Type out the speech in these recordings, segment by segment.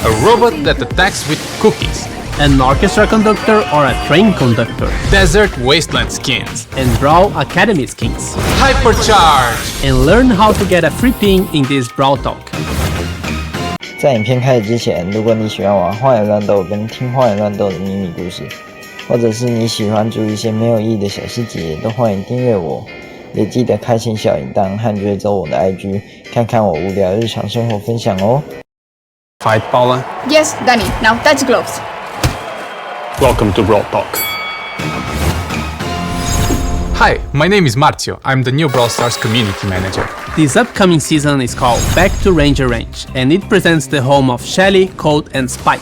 A robot that attacks with cookies. An orchestra conductor or a train conductor. Desert wasteland skins. And Brawl Academy skins. Hypercharge! And learn how to get a free pin in this Brawl Talk. 在影片开始之前，如果你喜欢玩荒野乱斗跟听荒野乱斗的秘密故事，或者是你喜欢注意一些没有意义的小细节，都欢迎订阅我，也记得开启小铃铛和追踪我的 IG， 看看我无聊日常生活分享哦。Fight, Paula? Yes, Danny. Now touch gloves. Welcome to Brawl Talk. Hi, my name is Marzio. I'm the new Brawl Stars community manager. This upcoming season is called Back to Ranger Range, and it presents the home of Shelly, Colt, and Spike.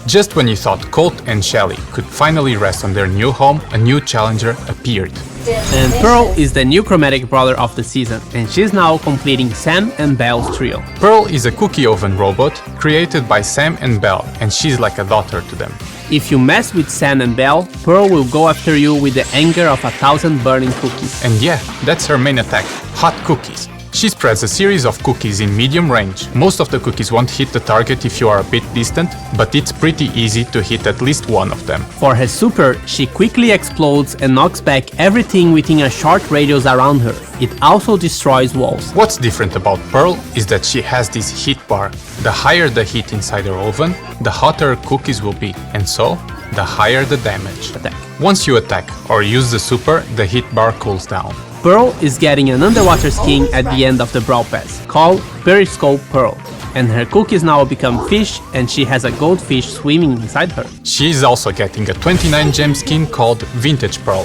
Just when you thought Colt and Shelly could finally rest on their new home, a new challenger appeared. And Pearl is the new chromatic brawler of the season, and she's now completing Sam and Belle's trio. Pearl is a cookie oven robot created by Sam and Belle, and she's like a daughter to them. If you mess with Sam and Belle, Pearl will go after you with the anger of 1,000 burning cookies. And yeah, that's her main attack, hot cookies. She spreads a series of cookies in medium range. Most of the cookies won't hit the target if you are a bit distant, but it's pretty easy to hit at least one of them. For her super, she quickly explodes and knocks back everything within a short radius around her. It also destroys walls. What's different about Pearl is that she has this heat bar. The higher the heat inside her oven, the hotter her cookies will be, and so, the higher the damage. Once you attack or use the super, the heat bar cools down. Pearl is getting an underwater skin at the end of the Brawl Pass, called Periscope Pearl, and her cookies now become fish and she has a goldfish swimming inside her. She is also getting a 29 gem skin called Vintage Pearl,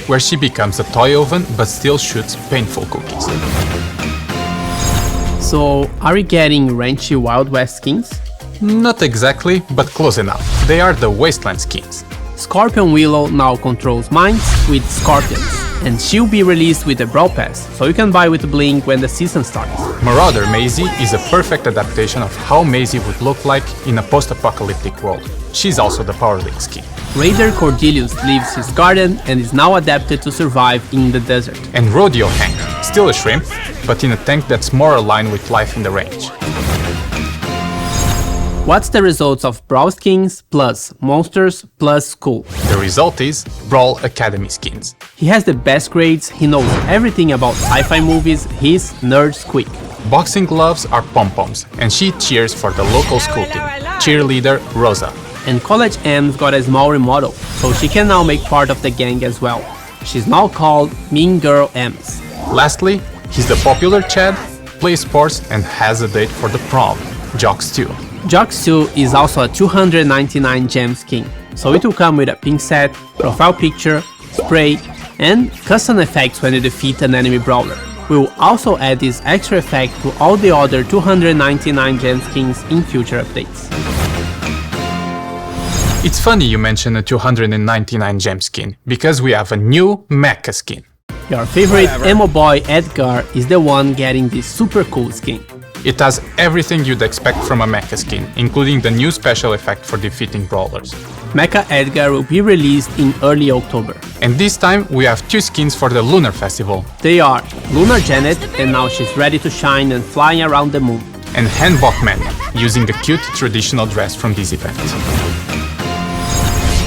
where she becomes a toy oven but still shoots painful cookies. So, are we getting Ranchy Wild West skins? Not exactly, but close enough. They are the Wasteland skins. Scorpion Willow now controls mines with scorpions, and she'll be released with the Brawl Pass, so you can buy with Blink when the season starts. Marauder Maisie is a perfect adaptation of how Maisie would look like in a post-apocalyptic world. She's also the Power League skin. Raider Cordelius leaves his garden and is now adapted to survive in the desert. And Rodeo Hank, still a shrimp, but in a tank that's more aligned with life in the range. What's the results of Brawl skins plus monsters plus school? The result is Brawl Academy skins. He has the best grades, he knows everything about sci-fi movies, he's nerd squeak. Boxing gloves are pom-poms, and she cheers for the local school team, cheerleader Rosa. And College M's got a small remodel, so she can now make part of the gang as well. She's now called Mean Girl M's. Lastly, he's the popular Chad, plays sports and has a date for the prom, Jocks 2. Jocks 2 is also a 299 gem skin, so it will come with a pin set, profile picture, spray, and custom effects when you defeat an enemy brawler. We will also add this extra effect to all the other 299 gem skins in future updates. It's funny you mention a 299 gem skin, because we have a new mecha skin. Your favorite emo boy Edgar is the one getting this super cool skin. It has everything you'd expect from a mecha skin, including the new special effect for defeating brawlers. Mecha Edgar will be released in early October. And this time we have two skins for the Lunar Festival. They are Lunar Janet, and now she's ready to shine and flying around the moon. And Hanbok Man, using the cute traditional dress from this event.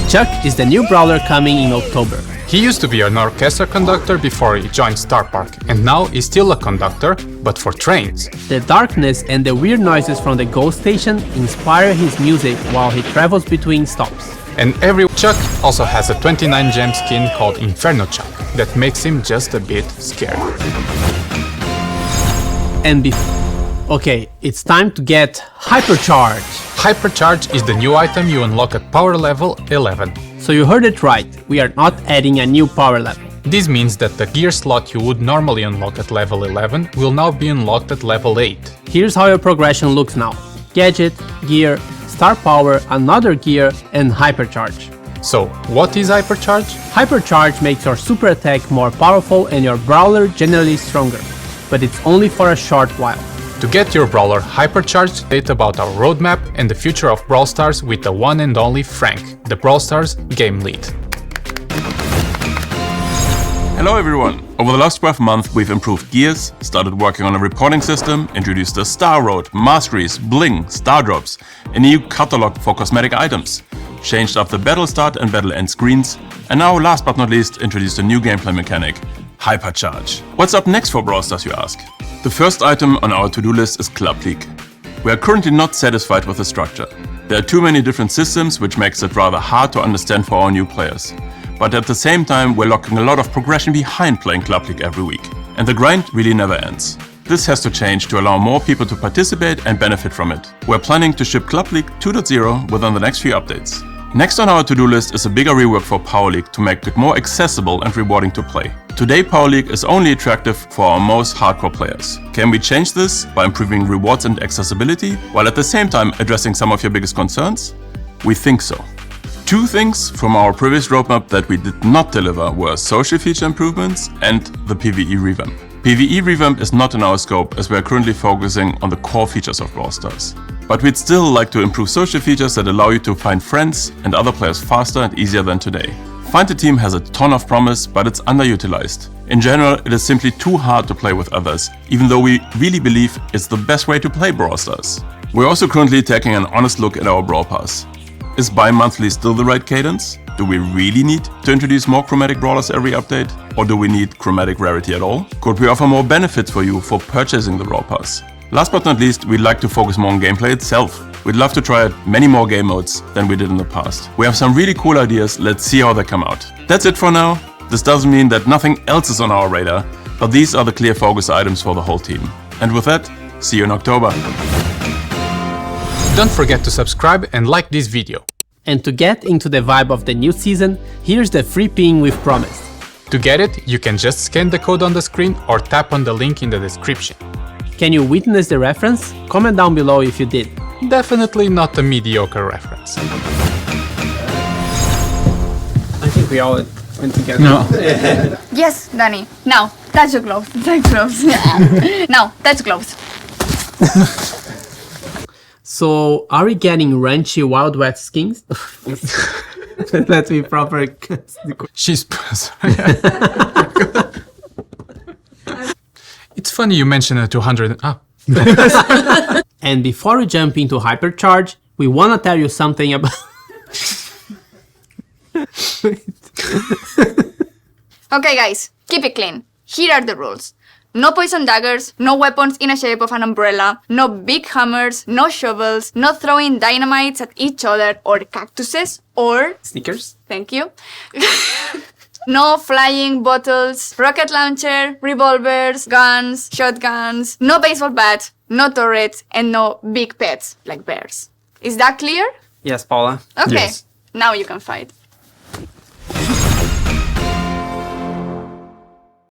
Chuck is the new brawler coming in October. He used to be an orchestra conductor before he joined Star Park, and now he's still a conductor, but for trains. The darkness and the weird noises from the ghost station inspire his music while he travels between stops. And every Chuck also has a 29 gem skin called Inferno Chuck, that makes him just a bit scared. And okay, it's time to get Hypercharge! Hypercharge is the new item you unlock at power level 11. So you heard it right, we are not adding a new power level. This means that the gear slot you would normally unlock at level 11 will now be unlocked at level 8. Here's how your progression looks now. Gadget, gear, star power, another gear, and hypercharge. So, what is hypercharge? Hypercharge makes your super attack more powerful and your brawler generally stronger, but it's only for a short while. To get your brawler hypercharged, date about our roadmap and the future of Brawl Stars with the one and only Frank, the Brawl Stars game lead. Hello everyone! Over the last 12 months we've improved gears, started working on a reporting system, introduced the Star Road, Masteries, Bling, Star Drops, a new catalog for cosmetic items, changed up the battle start and battle end screens, and now last but not least introduced a new gameplay mechanic, Hypercharge. What's up next for Brawl Stars, you ask? The first item on our to-do list is Club League. We are currently not satisfied with the structure. There are too many different systems, which makes it rather hard to understand for our new players. But at the same time, we're locking a lot of progression behind playing Club League every week. And the grind really never ends. This has to change to allow more people to participate and benefit from it. We're planning to ship Club League 2.0 within the next few updates. Next on our to-do list is a bigger rework for Power League to make it more accessible and rewarding to play. Today Power League is only attractive for our most hardcore players. Can we change this by improving rewards and accessibility, while at the same time addressing some of your biggest concerns? We think so. Two things from our previous roadmap that we did not deliver were social feature improvements and the PvE revamp. PvE revamp is not in our scope as we are currently focusing on the core features of Brawl Stars. But we'd still like to improve social features that allow you to find friends and other players faster and easier than today. Find a Team has a ton of promise, but it's underutilized. In general, it is simply too hard to play with others, even though we really believe it's the best way to play Brawl Stars. We're also currently taking an honest look at our Brawl Pass. Is bi-monthly still the right cadence? Do we really need to introduce more chromatic brawlers every update? Or do we need chromatic rarity at all? Could we offer more benefits for you for purchasing the Brawl Pass? Last but not least, we'd like to focus more on gameplay itself. We'd love to try out many more game modes than we did in the past. We have some really cool ideas, let's see how they come out. That's it for now. This doesn't mean that nothing else is on our radar, but these are the clear focus items for the whole team. And with that, see you in October. Don't forget to subscribe and like this video. And to get into the vibe of the new season, here's the free pin we've promised. To get it, you can just scan the code on the screen or tap on the link in the description. Can you witness the reference? Comment down below if you did. Definitely not a mediocre reference. I think we all went together. No. Yes, Danny. Now, touch the gloves. Touch gloves. Now, touch gloves. So, are we getting Ranchy Wild West skins? Let me proper. She's... It's funny you mentioned a 200... And before we jump into Hypercharge, we want to tell you something about... Okay, guys, keep it clean. Here are the rules. No poison daggers, no weapons in the shape of an umbrella, no big hammers, no shovels, no throwing dynamites at each other or cactuses or... Sneakers? Thank you. No flying bottles, rocket launcher, revolvers, guns, shotguns, no baseball bat, no turrets, and no big pets like bears. Is that clear? Yes, Paula. Okay, Yes. now you can fight.